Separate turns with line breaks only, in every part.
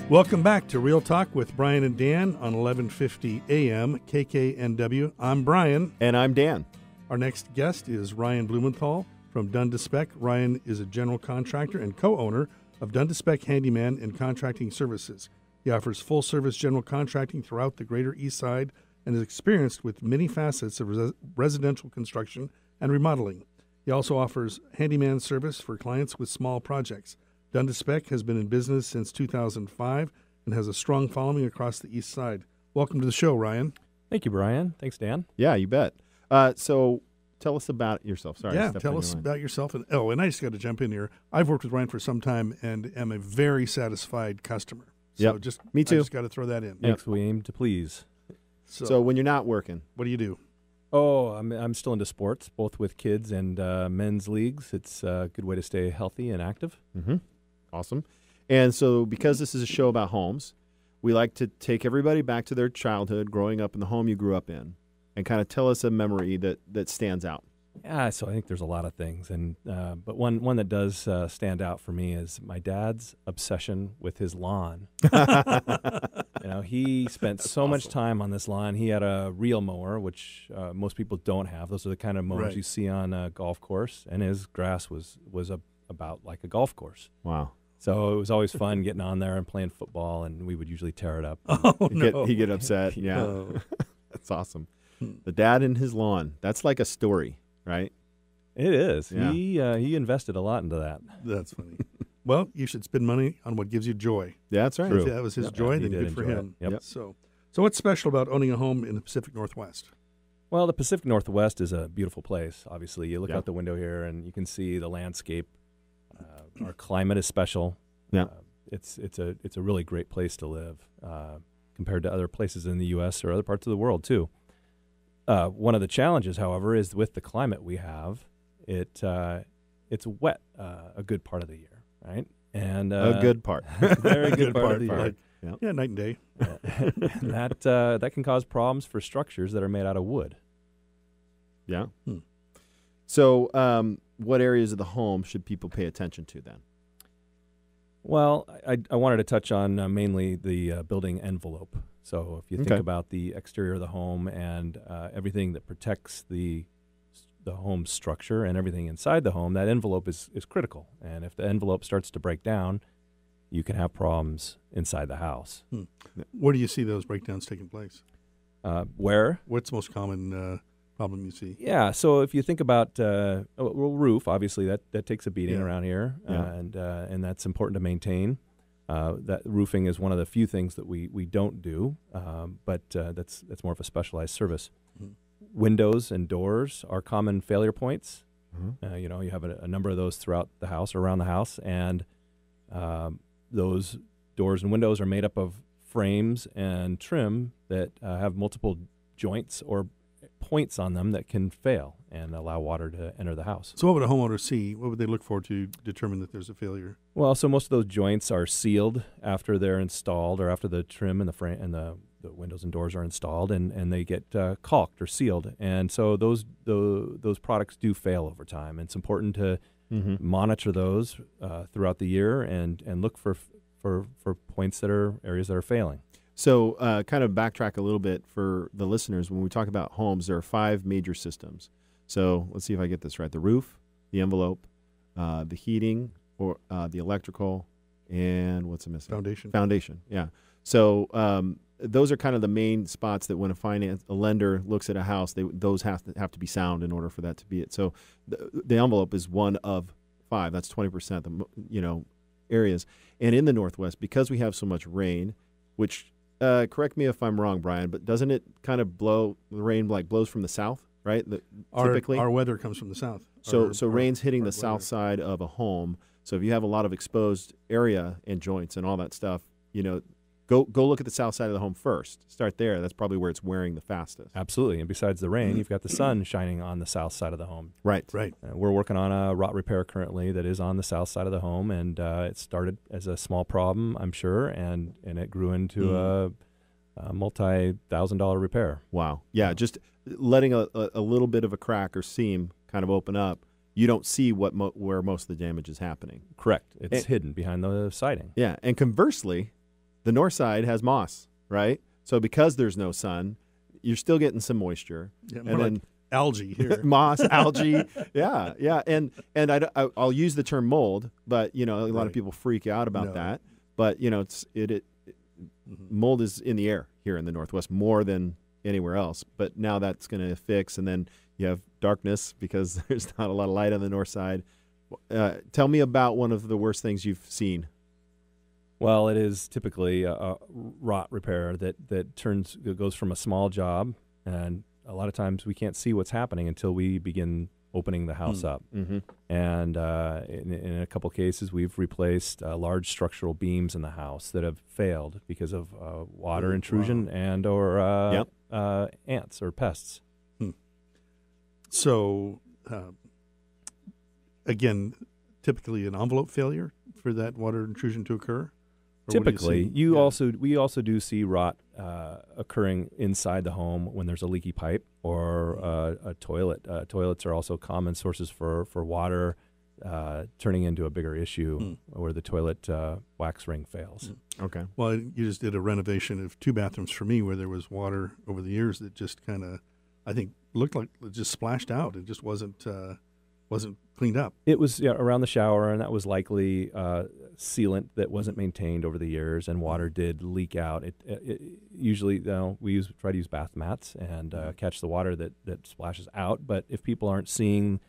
Welcome back to Real Talk with Brian and Dan on 1150 AM KKNW. I'm Brian.
And I'm Dan.
Our next guest is Ryan Blumenthal from Spec. Ryan is a general contractor and co-owner of Spec Handyman and Contracting Services. He offers full-service general contracting throughout the greater Eastside and is experienced with many facets of residential construction and remodeling. He also offers handyman service for clients with small projects. Spec has been in business since 2005 and has a strong following across the East Side. Welcome to the show, Ryan.
Thank you, Brian. Thanks, Dan.
Yeah, you bet. So tell us about yourself. Sorry.
Yeah, tell us about yourself. And I just got to jump in here. I've worked with Ryan for some time and am a very satisfied customer. So
me too.
I just got to throw that in.
Thanks, we aim to please.
So
when you're not working,
what do you do?
Oh, I'm still into sports, both with kids and men's leagues. It's a good way to stay healthy and active.
Mm-hmm. Awesome. And so because this is a show about homes, we like to take everybody back to their childhood, growing up in the home you grew up in, and kind of tell us a memory that stands out.
Yeah, so I think there's a lot of things, and but one that does stand out for me is my dad's obsession with his lawn. He spent so much time on this lawn. He had a reel mower, which most people don't have. Those are the kind of mowers you see on a golf course, and his grass was about like a golf course.
Wow.
So it was always fun getting on there and playing football, and we would usually tear it up.
He'd get upset. Yeah.
No.
That's awesome. The dad and his lawn. That's like a story, right?
It is.
Yeah.
He invested a lot into that.
That's funny. Well, you should spend money on what gives you joy.
Yeah, that's right.
If that was his joy,
he
then
did
good for
enjoy
him.
it. Yep.
So what's special about owning a home in the Pacific Northwest?
Well, the Pacific Northwest is a beautiful place. Obviously, you look out the window here and you can see the landscape. Our climate is special.
Yeah,
it's a really great place to live compared to other places in the U.S. or other parts of the world too. One of the challenges, however, is with the climate we have. It's wet a good part of the year, right? And
a good part,
very good part of the year.
Yeah, night and day.
And that can cause problems for structures that are made out of wood.
Yeah. So, what areas of the home should people pay attention to then?
Well, I wanted to touch on mainly the building envelope. So if you think about the exterior of the home and everything that protects the home structure and everything inside the home, that envelope is critical. And if the envelope starts to break down, you can have problems inside the house.
Where do you see those breakdowns taking place?
Where?
What's the most common problem you see?
Yeah, so if you think about roof, obviously that takes a beating around here, and that's important to maintain. That roofing is one of the few things that we don't do, but that's more of a specialized service. Mm-hmm. Windows and doors are common failure points. Mm-hmm. You have a number of those throughout the house or around the house, and those doors and windows are made up of frames and trim that have multiple joints or points on them that can fail and allow water to enter the house.
So what would a homeowner see? What would they look for to determine that there's a failure?
Well, so most of those joints are sealed after they're installed, or after the trim and the frame and the windows and doors are installed, and they get caulked or sealed. And so those products do fail over time. And it's important to monitor those throughout the year and look for points that are areas that are failing.
So kind of backtrack a little bit for the listeners. When we talk about homes, there are 5 major systems. So let's see if I get this right. The roof, the envelope, the heating, or the electrical, and what's the missing? Foundation, yeah. So those are kind of the main spots that when a lender looks at a house, those have to be sound in order for that to be it. So the envelope is one of 5. That's 20% areas. And in the Northwest, because we have so much rain, which correct me if I'm wrong, Brian, but doesn't it kind of the rain blows from the south, right? Typically,
our weather comes from the south.
So rain's hitting the south side of a home. So if you have a lot of exposed area and joints and all that stuff, go look at the south side of the home first. Start there. That's probably where it's wearing the fastest.
Absolutely. And besides the rain, you've got the sun shining on the south side of the home.
Right.
We're working on a rot repair currently that is on the south side of the home, and it started as a small problem, I'm sure, and it grew into a multi-$1,000 repair.
Wow. Yeah, just letting a little bit of a crack or seam kind of open up, you don't see where most of the damage is happening.
Correct. It's hidden behind the siding.
Yeah, and conversely, The north side has moss, right? So because there's no sun, you're still getting some moisture.
Yeah,
and then
like algae here.
moss, algae, yeah. And I'll use the term mold, but a lot of people freak out about that. But mold is in the air here in the Northwest more than anywhere else. But now that's going to fix, and then you have darkness because there's not a lot of light on the north side. Tell me about one of the worst things you've seen.
Well, it is typically a rot repair that goes from a small job, and a lot of times we can't see what's happening until we begin opening the house up.
Mm-hmm.
And in a couple cases, we've replaced large structural beams in the house that have failed because of water intrusion and or ants or pests.
So, again, typically an envelope failure for that water intrusion to occur?
Typically, we also do see rot occurring inside the home when there's a leaky pipe or a toilet. Toilets are also common sources for water turning into a bigger issue where the toilet wax ring fails.
Okay.
Well, you just did a renovation of 2 bathrooms for me where there was water over the years that just kind of, I think, looked like it just splashed out. It just wasn't cleaned up.
It was around the shower, and that was likely sealant that wasn't maintained over the years, and water did leak out. It usually, we try to use bath mats and catch the water that splashes out. But if people aren't seeing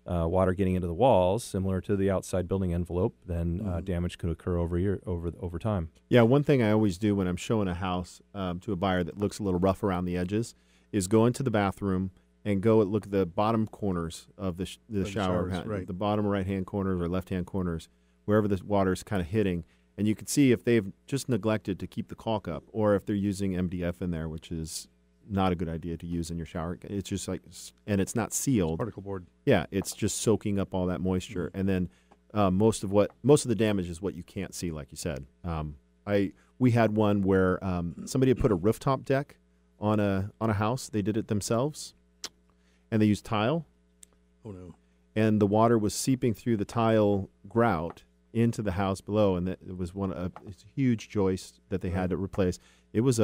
water getting into the walls, similar to the outside building envelope, then damage could occur over time.
Yeah, one thing I always do when I'm showing a house to a buyer that looks a little rough around the edges is go into the bathroom and look at the bottom corners of the shower,
right.
The bottom right-hand corners or left-hand corners, wherever the water's kind of hitting. And you can see if they've just neglected to keep the caulk up or if they're using MDF in there, which is not a good idea to use in your shower. It's just and it's not sealed.
Particle board.
Yeah, it's just soaking up all that moisture. And then most of the damage is what you can't see, like you said. We had one where somebody had put a rooftop deck on a house. They did it themselves. And they used tile.
Oh, no.
And the water was seeping through the tile grout into the house below. And it was a huge joist that they had to replace. It was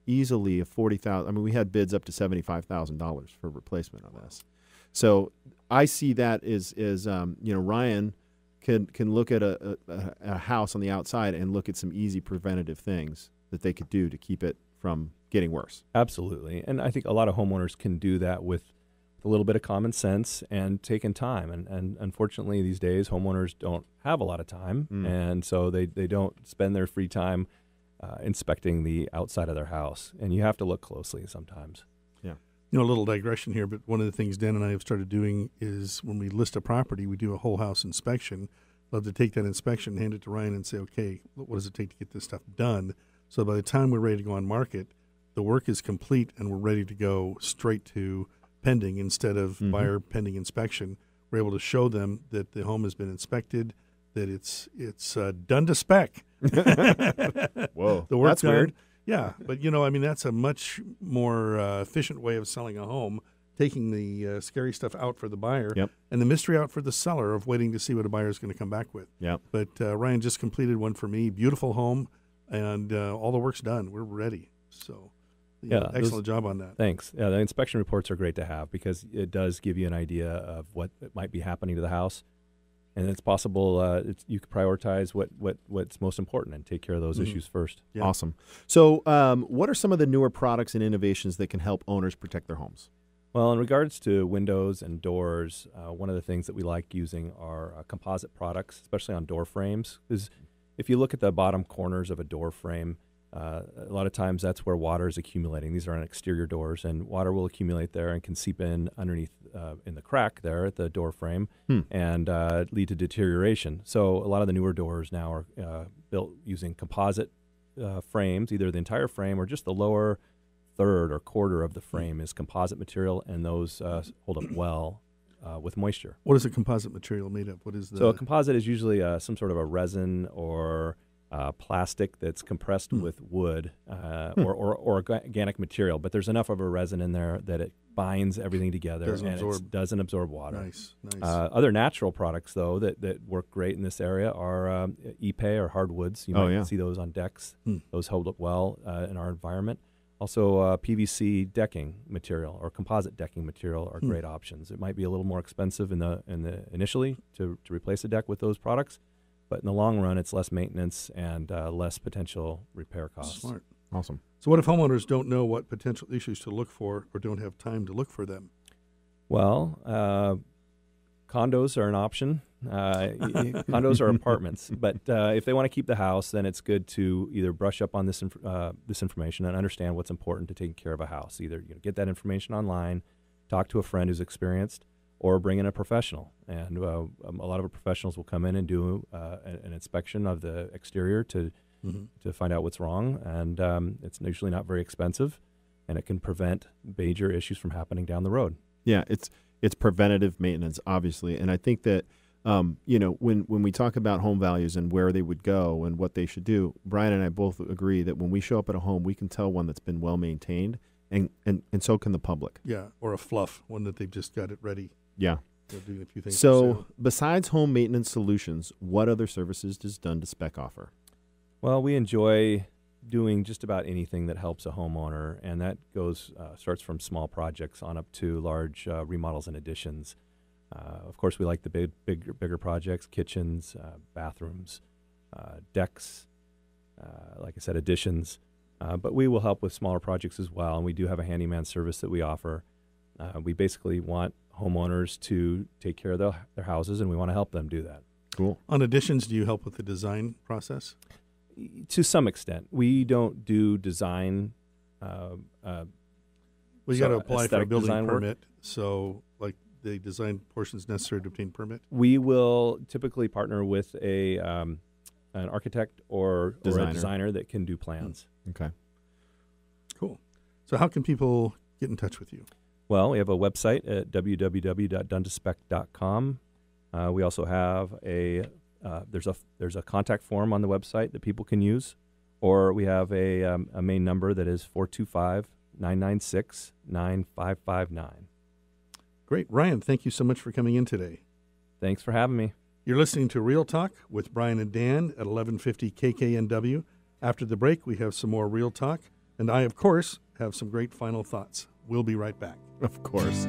easily a $40,000. I mean, we had bids up to $75,000 for replacement on this. So I see that as Ryan can look at a house on the outside and look at some easy preventative things that they could do to keep it from getting worse.
Absolutely. And I think a lot of homeowners can do that with a little bit of common sense and taking time. And unfortunately, these days, homeowners don't have a lot of time. And so they don't spend their free time inspecting the outside of their house. And you have to look closely sometimes.
Yeah.
A little digression here, but one of the things Dan and I have started doing is when we list a property, we do a whole house inspection. Love to take that inspection, hand it to Ryan and say, okay, what does it take to get this stuff done? So by the time we're ready to go on market, the work is complete and we're ready to go straight to pending instead of buyer pending inspection. We're able to show them that the home has been inspected, that it's done to spec.
Whoa,
the work
that's
done.
weird.
Yeah, but that's a much more efficient way of selling a home, taking the scary stuff out for the buyer and the mystery out for the seller of waiting to see what a buyer is going to come back with.
Yep.
But Ryan just completed one for me, beautiful home, and all the work's done. We're ready. So. Excellent job on that.
Thanks. Yeah, the inspection reports are great to have because it does give you an idea of what might be happening to the house, and it's possible you can prioritize what's most important and take care of those issues first.
Yeah. Awesome. So, what are some of the newer products and innovations that can help owners protect their homes?
Well, in regards to windows and doors, one of the things that we like using are composite products, especially on door frames. Because if you look at the bottom corners of a door frame, a lot of times that's where water is accumulating. These are on exterior doors, and water will accumulate there and can seep in underneath in the crack there at the door frame and lead to deterioration. So a lot of the newer doors now are built using composite frames, either the entire frame or just the lower third or quarter of the frame is composite material, and those hold up well with moisture.
What is a composite material made of? What is the?
So a composite is usually some sort of a resin or plastic that's compressed with wood or organic material, but there's enough of a resin in there that it binds everything together and doesn't absorb water.
Nice.
Other natural products, though, that work great in this area are Ipe or hardwoods. You might see those on decks. Those hold up well in our environment. Also, PVC decking material or composite decking material are great options. It might be a little more expensive in the initially to replace a deck with those products, but in the long run, it's less maintenance and less potential repair costs.
Smart.
Awesome.
So what if homeowners don't know what potential issues to look for or don't have time to look for them?
Well, condos are an option. Condos are apartments, but if they want to keep the house, then it's good to either brush up on this information and understand what's important to taking care of a house. Either get that information online, talk to a friend who's experienced, or bring in a professional. And a lot of professionals will come in and do an inspection of the exterior to find out what's wrong. And it's usually not very expensive, and it can prevent major issues from happening down the road.
Yeah, it's preventative maintenance, obviously. And I think that, when we talk about home values and where they would go and what they should do, Brian and I both agree that when we show up at a home, we can tell one that's been well maintained, and so can the public.
Yeah, or a fluff, one that they've just got it ready.
Yeah.
Doing a few things.
So besides home maintenance solutions, what other services does Dun to Spec offer?
Well, we enjoy doing just about anything that helps a homeowner, and that starts from small projects on up to large remodels and additions. Of course, we like the bigger projects, kitchens, bathrooms, decks, like I said, additions. But we will help with smaller projects as well, and we do have a handyman service that we offer. We basically want homeowners to take care of their houses, and we want to help them do that.
Cool.
On additions, do you help with the design process?
To some extent. We don't do design.
You got to apply for a building permit, so like the design portions necessary to obtain permit?
We will typically partner with an architect or a designer that can do plans.
Okay.
Cool. So how can people get in touch with you?
Well, we have a website at www.duntospec.com. We also have there's a contact form on the website that people can use, or we have a main number that is 425-996-9559.
Great. Ryan, thank you so much for coming in today.
Thanks for having me.
You're listening to Real Talk with Brian and Dan at 1150 KKNW. After the break, we have some more Real Talk, and I, of course, have some great final thoughts. We'll be right back.
Of course.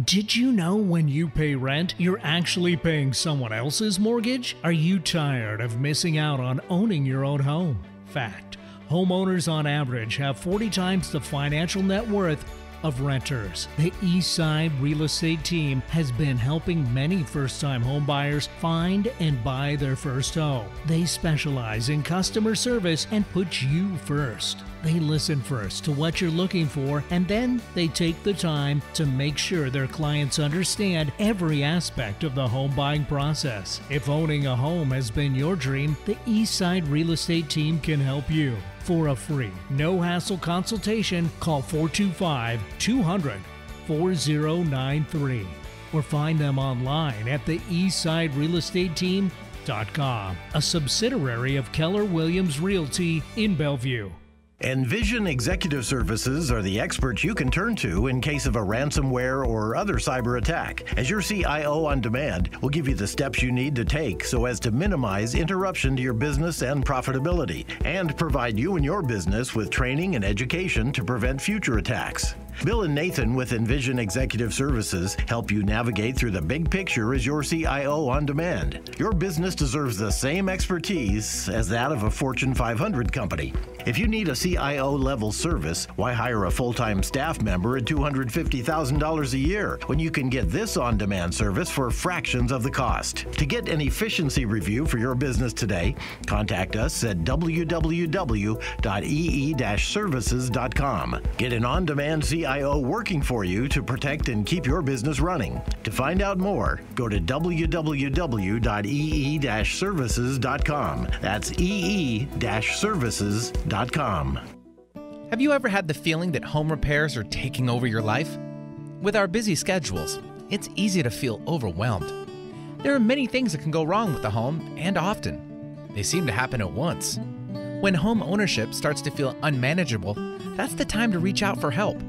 Did you know when you pay rent, you're actually paying someone else's mortgage? Are you tired of missing out on owning your own home? Fact: homeowners on average have 40 times the financial net worth of renters. The Eastside Real Estate Team has been helping many first-time homebuyers find and buy their first home. They specialize in customer service and put you first. They listen first to what you're looking for, and then they take the time to make sure their clients understand every aspect of the home buying process. If owning a home has been your dream, the Eastside Real Estate Team can help you. For a free, no-hassle consultation, call 425-200-4093 or find them online at the eastsiderealestateteam.com, a subsidiary of Keller Williams Realty in Bellevue.
Envision Executive Services are the experts you can turn to in case of a ransomware or other cyber attack. As your CIO on demand, we'll give you the steps you need to take so as to minimize interruption to your business and profitability, and provide you and your business with training and education to prevent future attacks. Bill and Nathan with Envision Executive Services help you navigate through the big picture as your CIO on demand. Your business deserves the same expertise as that of a Fortune 500 company. If you need a CIO-level service, why hire a full-time staff member at $250,000 a year when you can get this on-demand service for fractions of the cost? To get an efficiency review for your business today, contact us at www.ee-services.com. Get an on-demand CIO working for you to protect and keep your business running. To find out more, go to www.ee-services.com. That's ee-services.com.
Have you ever had the feeling that home repairs are taking over your life? With our busy schedules, it's easy to feel overwhelmed. There are many things that can go wrong with the home, and often. They seem to happen at once. When home ownership starts to feel unmanageable, that's the time to reach out for help.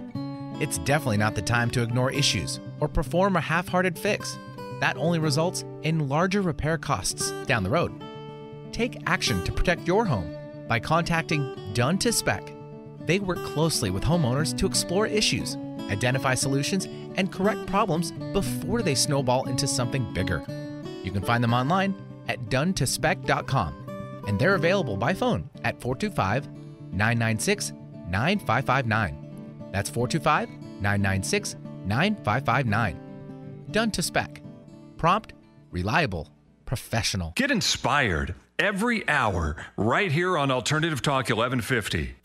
It's definitely not the time to ignore issues or perform a half-hearted fix. That only results in larger repair costs down the road. Take action to protect your home by contacting Done to Spec. They work closely with homeowners to explore issues, identify solutions, and correct problems before they snowball into something bigger. You can find them online at donetospec.com, and they're available by phone at 425-996-9559. That's 425-996-9559. Done to Spec. Prompt, reliable, professional.
Get inspired every hour right here on Alternative Talk 1150.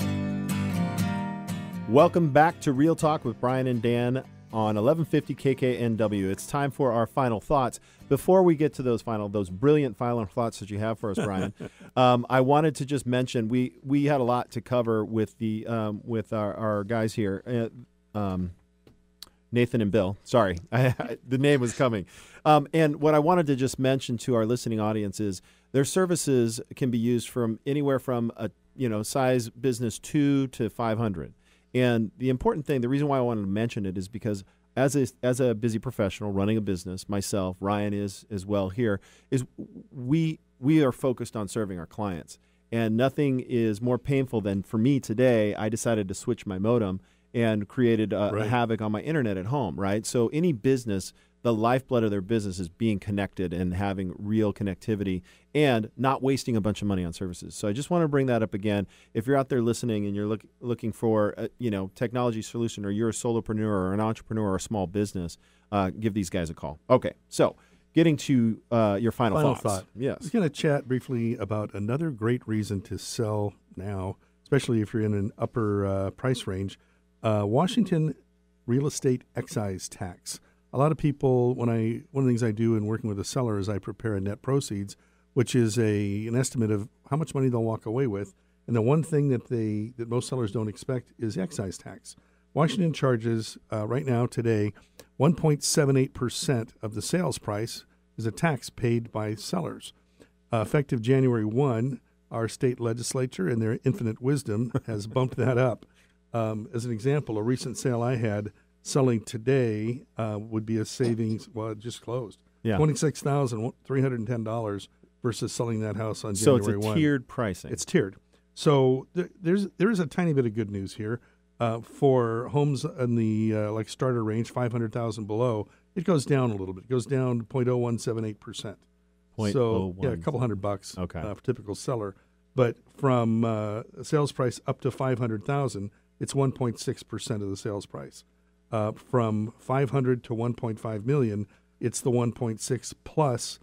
Welcome back to Real Talk with Brian and Dan on 1150 KKNW. It's time for our final thoughts. Before we get to those brilliant final thoughts that you have for us, Brian, I wanted to just mention we had a lot to cover with the with our guys here, Nathan and Bill. Sorry, the name was coming. And what I wanted to just mention to our listening audience is their services can be used from anywhere from a size business 2 to 500. And the important thing, the reason why I wanted to mention it is because as a busy professional running a business, myself, Ryan is as well here, is we are focused on serving our clients. And nothing is more painful than for me today, I decided to switch my modem and created a havoc on my internet at home, right? So any business, the lifeblood of their business is being connected and having real connectivity and not wasting a bunch of money on services. So I just want to bring that up again. If you're out there listening and you're looking for a technology solution, or you're a solopreneur or an entrepreneur or a small business, give these guys a call. Okay, so getting to your final thoughts. Yes.
I was going to chat briefly about another great reason to sell now, especially if you're in an upper price range. Washington real estate excise tax. A lot of people, one of the things I do in working with a seller is I prepare a net proceeds, which is an estimate of how much money they'll walk away with. And the one thing that most sellers don't expect is excise tax. Washington charges right now today 1.78% of the sales price is a tax paid by sellers. Effective January 1, our state legislature, in their infinite wisdom, has bumped that up. As an example, a recent sale I had selling today would be a savings, it just closed, $26,310 versus selling that house on January 1.
So it's a tiered pricing.
It's tiered. So there is a tiny bit of good news here. For homes in the starter range, 500,000 below, it goes down a little bit. It goes down to 0.0178%. So a couple $100 for typical seller. But from a sales price up to 500,000, it's 1.6% of the sales price. From 500 to 1.5 million, it's the 1.6 plus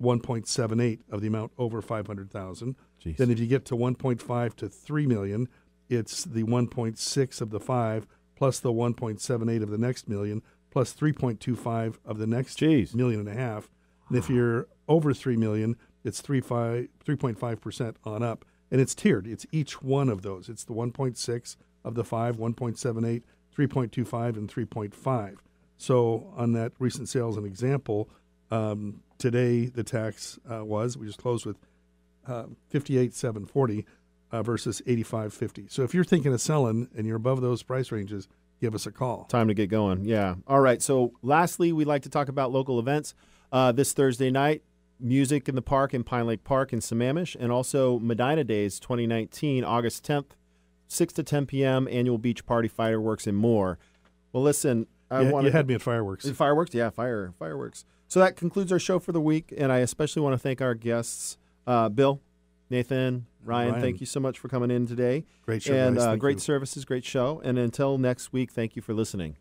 1.78 of the amount over 500,000. Then if you get to 1.5 to 3 million, it's the 1.6 of the 5 plus the 1.78 of the next million plus 3.25 of the next million and a half. And if you're over 3 million, it's 3.5% on up. And it's tiered. It's each one of those. It's the 1.6 of the 5, 1.78, 3.25, and 3.5. So on that recent sale, as an example, today the tax we just closed with $58,740 versus $85,50. So if you're thinking of selling and you're above those price ranges, give us a call.
Time to get going. Yeah. All right. So lastly, we'd like to talk about local events. This Thursday night, music in the park in Pine Lake Park in Sammamish, and also Medina Days 2019, August 10th, 6 to 10 p.m., annual beach party, fireworks, and more. Well, listen.
You had me at fireworks.
Fireworks? Yeah, fireworks. So that concludes our show for the week, and I especially want to thank our guests, Bill, Nathan, Ryan. Thank you so much for coming in today.
Great show,
and
guys.
Great services, great show. And until next week, thank you for listening.